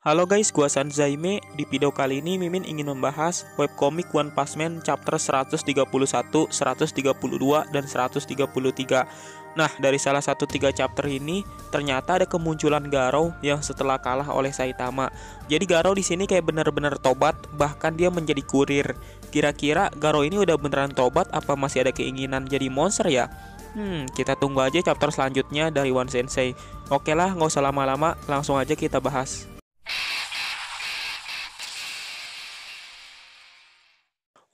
Halo guys, gua Sanzaime. Di video kali ini Mimin ingin membahas webcomic One Punch Man chapter 131, 132, dan 133. Nah, dari salah satu 3 chapter ini ternyata ada kemunculan Garou yang setelah kalah oleh Saitama. Jadi Garou di sini kayak benar-benar tobat, bahkan dia menjadi kurir. Kira-kira Garou ini udah beneran tobat apa masih ada keinginan jadi monster ya? Kita tunggu aja chapter selanjutnya dari One Sensei. Oke lah, nggak usah lama-lama, langsung aja kita bahas.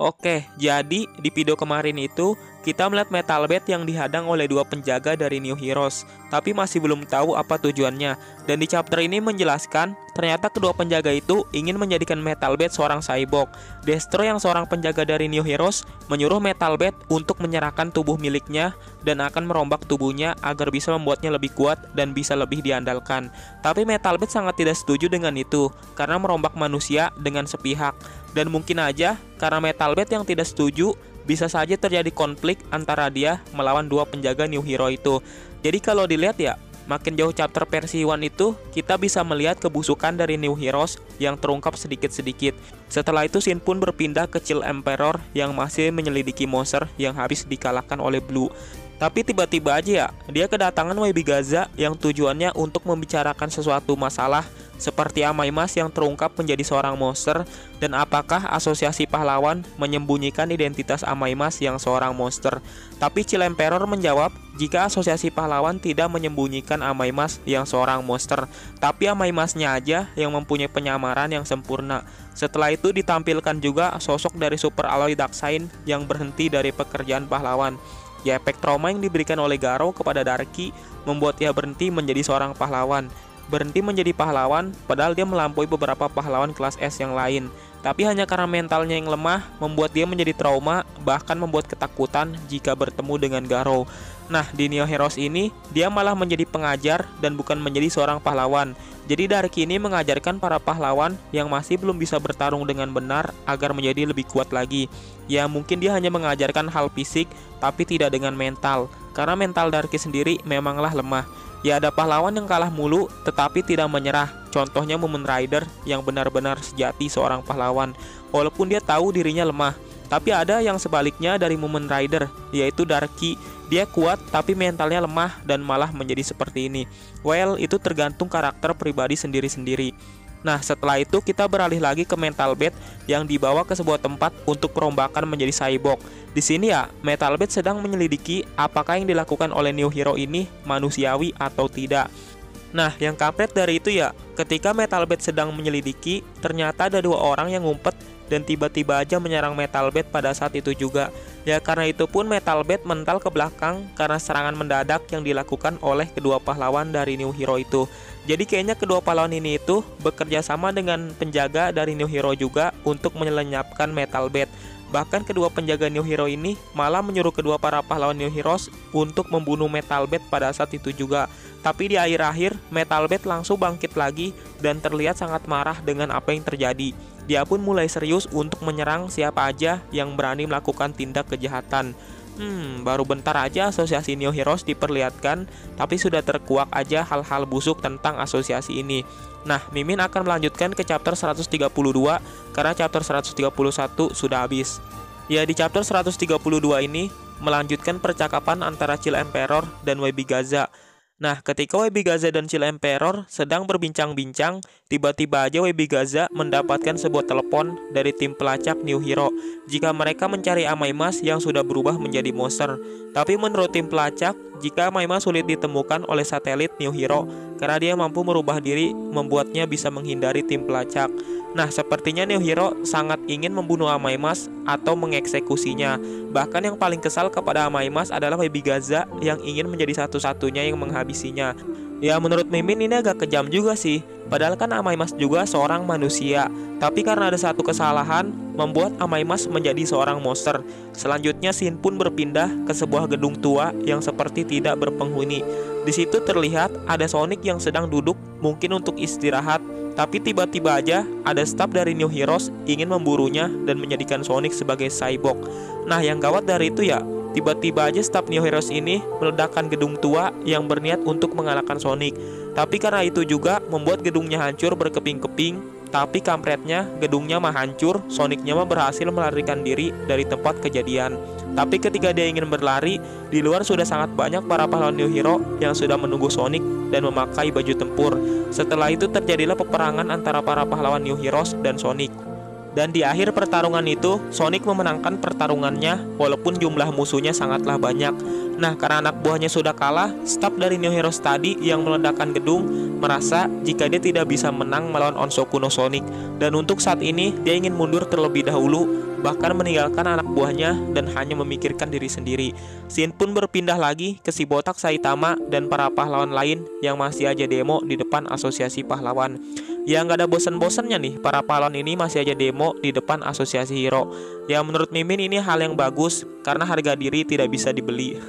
Oke, jadi di video kemarin itu kita melihat Metal Bat yang dihadang oleh 2 penjaga dari New Heroes, tapi masih belum tahu apa tujuannya. Dan di chapter ini menjelaskan ternyata kedua penjaga itu ingin menjadikan Metal Bat seorang cyborg. Destro yang seorang penjaga dari New Heroes menyuruh Metal Bat untuk menyerahkan tubuh miliknya dan akan merombak tubuhnya agar bisa membuatnya lebih kuat dan bisa lebih diandalkan. Tapi Metal Bat sangat tidak setuju dengan itu karena merombak manusia dengan sepihak. Dan mungkin aja karena Metal Bat yang tidak setuju, bisa saja terjadi konflik antara dia melawan 2 penjaga New Hero itu. Jadi kalau dilihat ya, makin jauh chapter versi 1 itu, kita bisa melihat kebusukan dari New Heroes yang terungkap sedikit-sedikit. Setelah itu Shin pun berpindah ke Chill Emperor yang masih menyelidiki monster yang habis dikalahkan oleh Blue. Tapi tiba-tiba aja ya, dia kedatangan Webigaza yang tujuannya untuk membicarakan sesuatu masalah seperti Amaimas yang terungkap menjadi seorang monster, dan apakah asosiasi pahlawan menyembunyikan identitas Amaimas yang seorang monster. Tapi Chill Emperor menjawab jika asosiasi pahlawan tidak menyembunyikan Amaimas yang seorang monster, tapi Amaimasnya aja yang mempunyai penyamaran yang sempurna. Setelah itu ditampilkan juga sosok dari Super Alloy Darkseid yang berhenti dari pekerjaan pahlawan. Ya, efek trauma yang diberikan oleh Garou kepada Darky membuat dia berhenti menjadi seorang pahlawan. Berhenti menjadi pahlawan padahal dia melampaui beberapa pahlawan kelas S yang lain. Tapi hanya karena mentalnya yang lemah membuat dia menjadi trauma, bahkan membuat ketakutan jika bertemu dengan Garou. Nah, di New Heroes ini dia malah menjadi pengajar dan bukan menjadi seorang pahlawan. Jadi Darky ini mengajarkan para pahlawan yang masih belum bisa bertarung dengan benar agar menjadi lebih kuat lagi. Ya, mungkin dia hanya mengajarkan hal fisik tapi tidak dengan mental, karena mental Darky sendiri memanglah lemah. Ya, ada pahlawan yang kalah mulu tetapi tidak menyerah. Contohnya Mumen Rider yang benar-benar sejati seorang pahlawan, walaupun dia tahu dirinya lemah. Tapi ada yang sebaliknya dari Mumen Rider, yaitu Darky. Dia kuat tapi mentalnya lemah dan malah menjadi seperti ini. Well, itu tergantung karakter pribadi sendiri-sendiri. Nah, setelah itu kita beralih lagi ke Metal Bat yang dibawa ke sebuah tempat untuk perombakan menjadi cyborg. Di sini ya, Metal Bat sedang menyelidiki apakah yang dilakukan oleh New Hero ini manusiawi atau tidak. Nah, yang kampret dari itu ya, ketika Metal Bat sedang menyelidiki, ternyata ada 2 orang yang ngumpet dan tiba-tiba aja menyerang Metal Bat pada saat itu juga. Ya, karena itu pun Metal Bat mental ke belakang karena serangan mendadak yang dilakukan oleh kedua pahlawan dari New Hero itu. Jadi kayaknya kedua pahlawan ini itu bekerja sama dengan penjaga dari New Hero juga untuk menyelenyapkan Metal Bat. Bahkan kedua penjaga New Hero ini malah menyuruh kedua para pahlawan New Heroes untuk membunuh Metal Bat pada saat itu juga. Tapi di akhir-akhir Metal Bat langsung bangkit lagi dan terlihat sangat marah dengan apa yang terjadi. Dia pun mulai serius untuk menyerang siapa aja yang berani melakukan tindak kejahatan. Baru bentar aja asosiasi New Heroes diperlihatkan, tapi sudah terkuak aja hal-hal busuk tentang asosiasi ini. Nah, Mimin akan melanjutkan ke chapter 132 karena chapter 131 sudah habis. Ya, di chapter 132 ini melanjutkan percakapan antara Chill Emperor dan Webigaza. Nah, ketika Webigaza dan Chill Emperor sedang berbincang-bincang, tiba-tiba aja Webigaza mendapatkan sebuah telepon dari tim pelacak New Hero jika mereka mencari Amaimas yang sudah berubah menjadi monster. Tapi menurut tim pelacak, jika Amaimas sulit ditemukan oleh satelit New Hero karena dia mampu merubah diri, membuatnya bisa menghindari tim pelacak. Nah, sepertinya New Hero sangat ingin membunuh Amaimas atau mengeksekusinya. Bahkan yang paling kesal kepada Amaimas adalah Webigaza yang ingin menjadi satu-satunya yang menghabisinya. Ya, menurut Mimin ini agak kejam juga sih. Padahal kan Amaimas juga seorang manusia. Tapi karena ada satu kesalahan, membuat Amaimas menjadi seorang monster. Selanjutnya Shin pun berpindah ke sebuah gedung tua yang seperti tidak berpenghuni. Di situ terlihat ada Sonic yang sedang duduk, mungkin untuk istirahat. Tapi tiba-tiba aja ada staf dari New Heroes ingin memburunya dan menjadikan Sonic sebagai cyborg. Nah, yang gawat dari itu ya, tiba-tiba aja staf New Heroes ini meledakkan gedung tua yang berniat untuk mengalahkan Sonic. Tapi karena itu juga membuat gedungnya hancur berkeping-keping. Tapi kampretnya, gedungnya mah hancur, Sonicnya mah berhasil melarikan diri dari tempat kejadian. Tapi ketika dia ingin berlari, di luar sudah sangat banyak para pahlawan New Hero yang sudah menunggu Sonic dan memakai baju tempur. Setelah itu terjadilah peperangan antara para pahlawan New Heroes dan Sonic. Dan di akhir pertarungan itu, Sonic memenangkan pertarungannya walaupun jumlah musuhnya sangatlah banyak. Nah, karena anak buahnya sudah kalah, staf dari New Heroes tadi yang meledakkan gedung merasa jika dia tidak bisa menang melawan Onsoku no Sonic. Dan untuk saat ini, dia ingin mundur terlebih dahulu, bahkan meninggalkan anak buahnya dan hanya memikirkan diri sendiri. Shin pun berpindah lagi ke si botak Saitama dan para pahlawan lain yang masih aja demo di depan asosiasi pahlawan. Ya nggak ada bosan-bosannya nih, para pahlawan ini masih aja demo di depan asosiasi hero. Ya menurut Mimin ini hal yang bagus karena harga diri tidak bisa dibeli.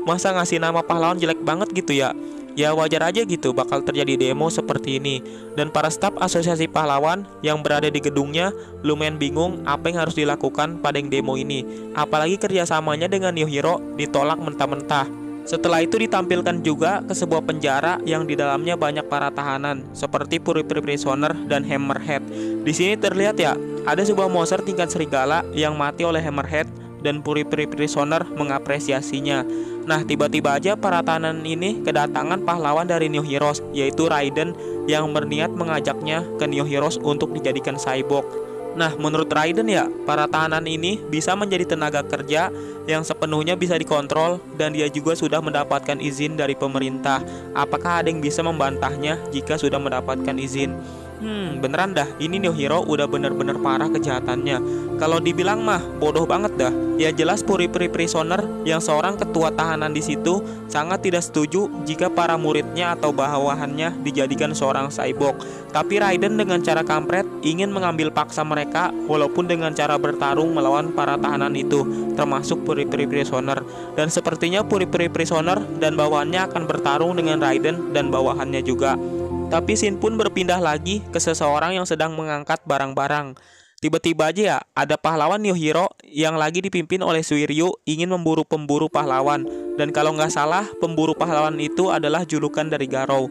Masa ngasih nama pahlawan jelek banget gitu ya? Ya wajar aja gitu bakal terjadi demo seperti ini. Dan para staf asosiasi pahlawan yang berada di gedungnya lumayan bingung apa yang harus dilakukan pada yang demo ini. Apalagi kerjasamanya dengan New Hero ditolak mentah-mentah. Setelah itu ditampilkan juga ke sebuah penjara yang di dalamnya banyak para tahanan seperti Puri Prisoner dan Hammerhead. Di sini terlihat ya, ada sebuah monster tingkat serigala yang mati oleh Hammerhead dan Puri Prisoner mengapresiasinya. Nah, tiba-tiba aja para tahanan ini kedatangan pahlawan dari New Heroes, yaitu Raiden yang berniat mengajaknya ke New Heroes untuk dijadikan cyborg. Nah, menurut Raiden ya, para tahanan ini bisa menjadi tenaga kerja yang sepenuhnya bisa dikontrol dan dia juga sudah mendapatkan izin dari pemerintah. Apakah ada yang bisa membantahnya jika sudah mendapatkan izin? Beneran dah, ini New Hero udah bener-bener parah kejahatannya. Kalau dibilang mah bodoh banget dah. Ya jelas Puri Prisoner yang seorang ketua tahanan di situ sangat tidak setuju jika para muridnya atau bawahannya dijadikan seorang cyborg. Tapi Raiden dengan cara kampret ingin mengambil paksa mereka walaupun dengan cara bertarung melawan para tahanan itu, termasuk Puri Prisoner. Dan sepertinya Puri Prisoner dan bawahannya akan bertarung dengan Raiden dan bawahannya juga. Tapi Shin pun berpindah lagi ke seseorang yang sedang mengangkat barang-barang. Tiba-tiba aja ya, ada pahlawan New Hero yang lagi dipimpin oleh Suiryu ingin memburu pemburu pahlawan. Dan kalau nggak salah, pemburu pahlawan itu adalah julukan dari Garou.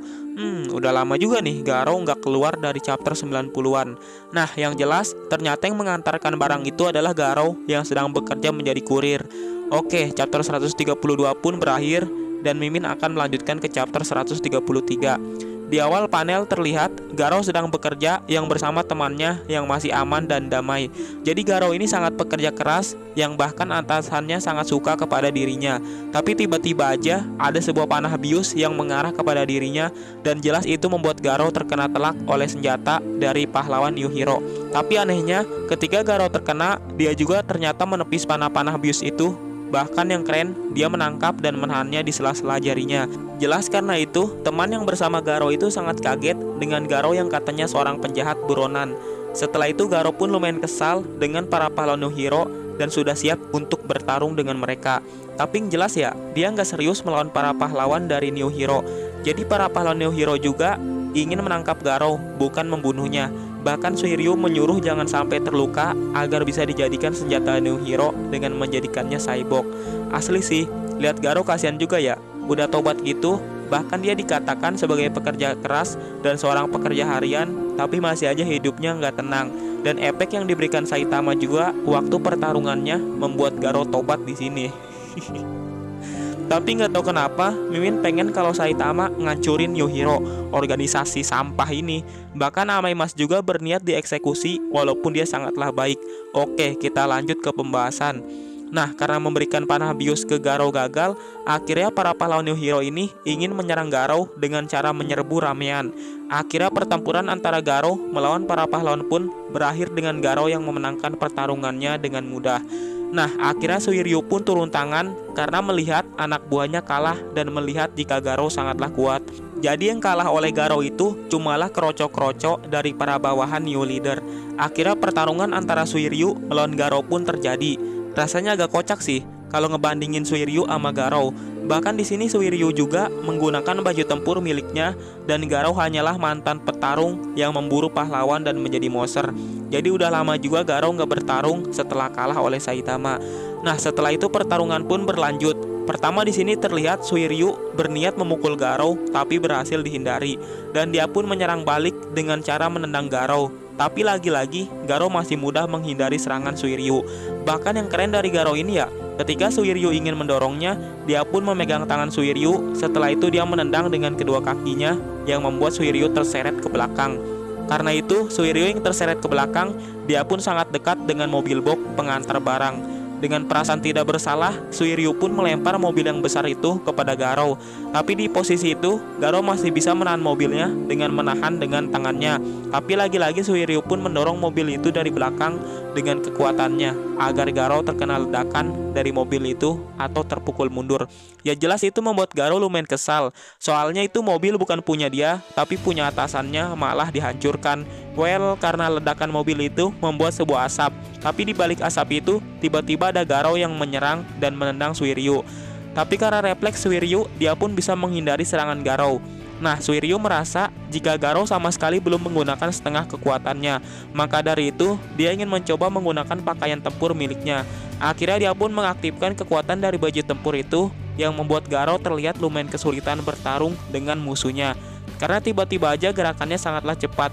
Udah lama juga nih Garou nggak keluar dari chapter 90-an. Nah, yang jelas, ternyata yang mengantarkan barang itu adalah Garou yang sedang bekerja menjadi kurir. Oke, chapter 132 pun berakhir dan Mimin akan melanjutkan ke chapter 133. Di awal panel terlihat Garou sedang bekerja yang bersama temannya yang masih aman dan damai. Jadi Garou ini sangat pekerja keras yang bahkan atasannya sangat suka kepada dirinya. Tapi tiba-tiba aja ada sebuah panah bius yang mengarah kepada dirinya dan jelas itu membuat Garou terkena telak oleh senjata dari pahlawan New Hero. Tapi anehnya ketika Garou terkena, dia juga ternyata menepis panah-panah bius itu. Bahkan yang keren, dia menangkap dan menahannya di sela-sela jarinya. Jelas karena itu, teman yang bersama Garou itu sangat kaget dengan Garou yang katanya seorang penjahat buronan. Setelah itu Garou pun lumayan kesal dengan para pahlawan New Hero dan sudah siap untuk bertarung dengan mereka. Tapi yang jelas ya, dia nggak serius melawan para pahlawan dari New Hero. Jadi para pahlawan New Hero juga ingin menangkap Garou, bukan membunuhnya. Bahkan Suiryu menyuruh jangan sampai terluka agar bisa dijadikan senjata New Hero dengan menjadikannya cyborg. Asli sih, lihat Garou kasihan juga ya. Udah tobat gitu, bahkan dia dikatakan sebagai pekerja keras dan seorang pekerja harian, tapi masih aja hidupnya nggak tenang. Dan efek yang diberikan Saitama juga waktu pertarungannya membuat Garou tobat di sini. Tapi nggak tahu kenapa Mimin pengen kalau Saitama ngancurin New Hero, organisasi sampah ini. Bahkan Amaimas juga berniat dieksekusi walaupun dia sangatlah baik. Oke, kita lanjut ke pembahasan. Nah, karena memberikan panah bius ke Garou gagal, akhirnya para pahlawan New Hero ini ingin menyerang Garou dengan cara menyerbu ramean. Akhirnya pertempuran antara Garou melawan para pahlawan pun berakhir dengan Garou yang memenangkan pertarungannya dengan mudah. Nah, akhirnya Suiryu pun turun tangan karena melihat anak buahnya kalah dan melihat jika Garou sangatlah kuat. Jadi yang kalah oleh Garou itu cumalah kerocok-kerocok dari para bawahan New Leader. Akhirnya pertarungan antara Suiryu melawan Garou pun terjadi. Rasanya agak kocak sih kalau ngebandingin Suiryu sama Garou. Bahkan di sini Suiryu juga menggunakan baju tempur miliknya dan Garou hanyalah mantan petarung yang memburu pahlawan dan menjadi monster. Jadi udah lama juga Garou nggak bertarung setelah kalah oleh Saitama. Nah, setelah itu pertarungan pun berlanjut Pertama di sini terlihat Suiryu berniat memukul Garou tapi berhasil dihindari, dan dia pun menyerang balik dengan cara menendang Garou. Tapi lagi-lagi Garou masih mudah menghindari serangan Suiryu. Bahkan yang keren dari Garou ini ya, ketika Suiryu ingin mendorongnya, dia pun memegang tangan Suiryu. Setelah itu dia menendang dengan kedua kakinya yang membuat Suiryu terseret ke belakang. Karena itu Suiryu yang terseret ke belakang, dia pun sangat dekat dengan mobil box pengantar barang. Dengan perasaan tidak bersalah, Suiryu pun melempar mobil yang besar itu kepada Garou. Tapi di posisi itu, Garou masih bisa menahan mobilnya dengan menahan dengan tangannya. Tapi lagi-lagi Suiryu pun mendorong mobil itu dari belakang dengan kekuatannya agar Garou terkena ledakan dari mobil itu atau terpukul mundur. Ya jelas itu membuat Garou lumayan kesal. Soalnya itu mobil bukan punya dia, tapi punya atasannya malah dihancurkan. Well, karena ledakan mobil itu membuat sebuah asap. Tapi di balik asap itu, tiba-tiba ada Garou yang menyerang dan menendang Suiryu. Tapi karena refleks Suiryu, dia pun bisa menghindari serangan Garou. Nah, Suiryu merasa jika Garou sama sekali belum menggunakan setengah kekuatannya. Maka dari itu, dia ingin mencoba menggunakan pakaian tempur miliknya. Akhirnya dia pun mengaktifkan kekuatan dari baju tempur itu yang membuat Garou terlihat lumayan kesulitan bertarung dengan musuhnya. Karena tiba-tiba aja gerakannya sangatlah cepat.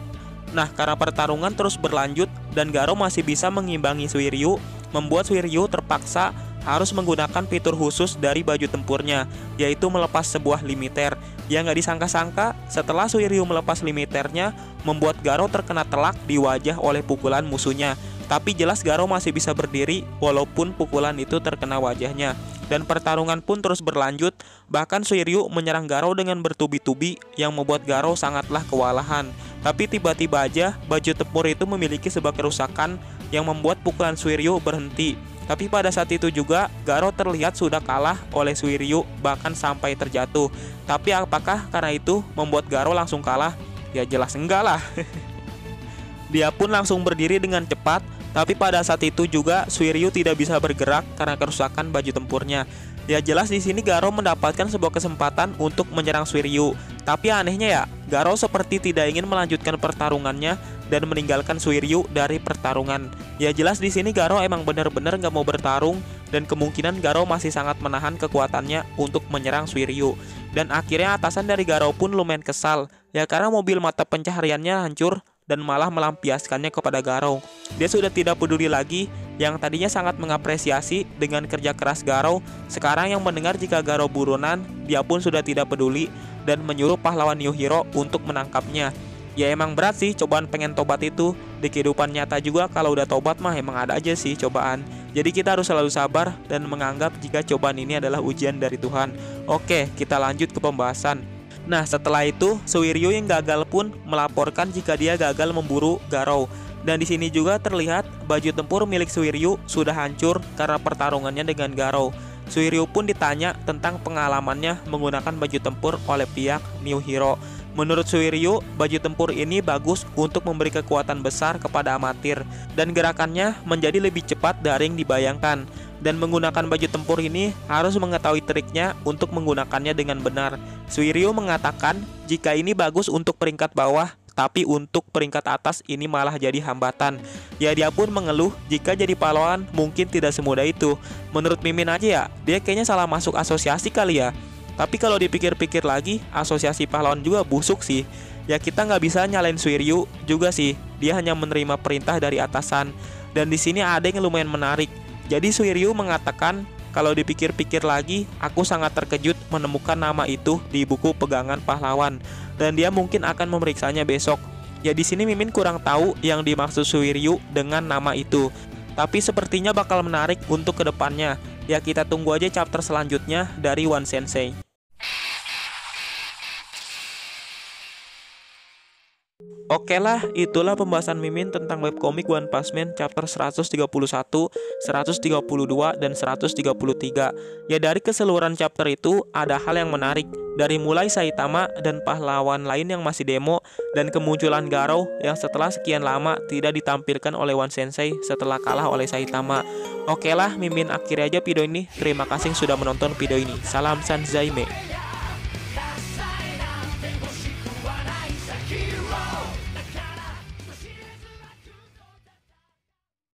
Nah, karena pertarungan terus berlanjut dan Garou masih bisa mengimbangi Suiryu, membuat Suiryu terpaksa harus menggunakan fitur khusus dari baju tempurnya, yaitu melepas sebuah limiter. Yang gak disangka-sangka, setelah Suiryu melepas limiternya, membuat Garou terkena telak di wajah oleh pukulan musuhnya. Tapi jelas Garou masih bisa berdiri walaupun pukulan itu terkena wajahnya. Dan pertarungan pun terus berlanjut, bahkan Suiryu menyerang Garou dengan bertubi-tubi yang membuat Garou sangatlah kewalahan. Tapi tiba-tiba aja baju tempur itu memiliki sebuah kerusakan yang membuat pukulan Suiryu berhenti. Tapi pada saat itu juga Garou terlihat sudah kalah oleh Suiryu, bahkan sampai terjatuh. Tapi apakah karena itu membuat Garou langsung kalah? Ya jelas enggak lah. Dia pun langsung berdiri dengan cepat. Tapi pada saat itu juga Suiryu tidak bisa bergerak karena kerusakan baju tempurnya. Ya jelas di sini Garou mendapatkan sebuah kesempatan untuk menyerang Suiryu. Tapi anehnya ya, Garou seperti tidak ingin melanjutkan pertarungannya dan meninggalkan Suiryu dari pertarungan. Ya jelas di sini Garou emang benar-benar nggak mau bertarung dan kemungkinan Garou masih sangat menahan kekuatannya untuk menyerang Suiryu. Dan akhirnya atasan dari Garou pun lumayan kesal. Ya karena mobil mata pencahariannya hancur dan malah melampiaskannya kepada Garou. Dia sudah tidak peduli lagi, yang tadinya sangat mengapresiasi dengan kerja keras Garou, sekarang yang mendengar jika Garou buronan, dia pun sudah tidak peduli dan menyuruh pahlawan New Hero untuk menangkapnya. Ya emang berat sih cobaan pengen tobat itu. Di kehidupan nyata juga kalau udah tobat mah emang ada aja sih cobaan. Jadi kita harus selalu sabar dan menganggap jika cobaan ini adalah ujian dari Tuhan. Oke, kita lanjut ke pembahasan. Nah, setelah itu Suiryu yang gagal pun melaporkan jika dia gagal memburu Garou. Dan di sini juga terlihat baju tempur milik Suiryu sudah hancur karena pertarungannya dengan Garou. Suiryu pun ditanya tentang pengalamannya menggunakan baju tempur oleh pihak New Hero. Menurut Suiryu, baju tempur ini bagus untuk memberi kekuatan besar kepada amatir dan gerakannya menjadi lebih cepat dari yang dibayangkan. Dan menggunakan baju tempur ini harus mengetahui triknya untuk menggunakannya dengan benar. Suiryu mengatakan jika ini bagus untuk peringkat bawah, tapi untuk peringkat atas ini malah jadi hambatan. Ya dia pun mengeluh jika jadi pahlawan mungkin tidak semudah itu. Menurut Mimin aja ya, dia kayaknya salah masuk asosiasi kali ya. Tapi kalau dipikir-pikir lagi, asosiasi pahlawan juga busuk sih. Ya kita nggak bisa nyalain Suiryu juga sih. Dia hanya menerima perintah dari atasan. Dan di sini ada yang lumayan menarik. Jadi Suiryu mengatakan, kalau dipikir-pikir lagi, aku sangat terkejut menemukan nama itu di buku pegangan pahlawan, dan dia mungkin akan memeriksanya besok. Ya di sini Mimin kurang tahu yang dimaksud Suiryu dengan nama itu, tapi sepertinya bakal menarik untuk kedepannya. Ya kita tunggu aja chapter selanjutnya dari One Sensei. Oke lah, itulah pembahasan Mimin tentang webcomic One Punch Man chapter 131, 132, dan 133. Ya dari keseluruhan chapter itu ada hal yang menarik. Dari mulai Saitama dan pahlawan lain yang masih demo, dan kemunculan Garou yang setelah sekian lama tidak ditampilkan oleh One Sensei setelah kalah oleh Saitama. Oke lah, Mimin akhiri aja video ini. Terima kasih sudah menonton video ini. Salam Sanzaime.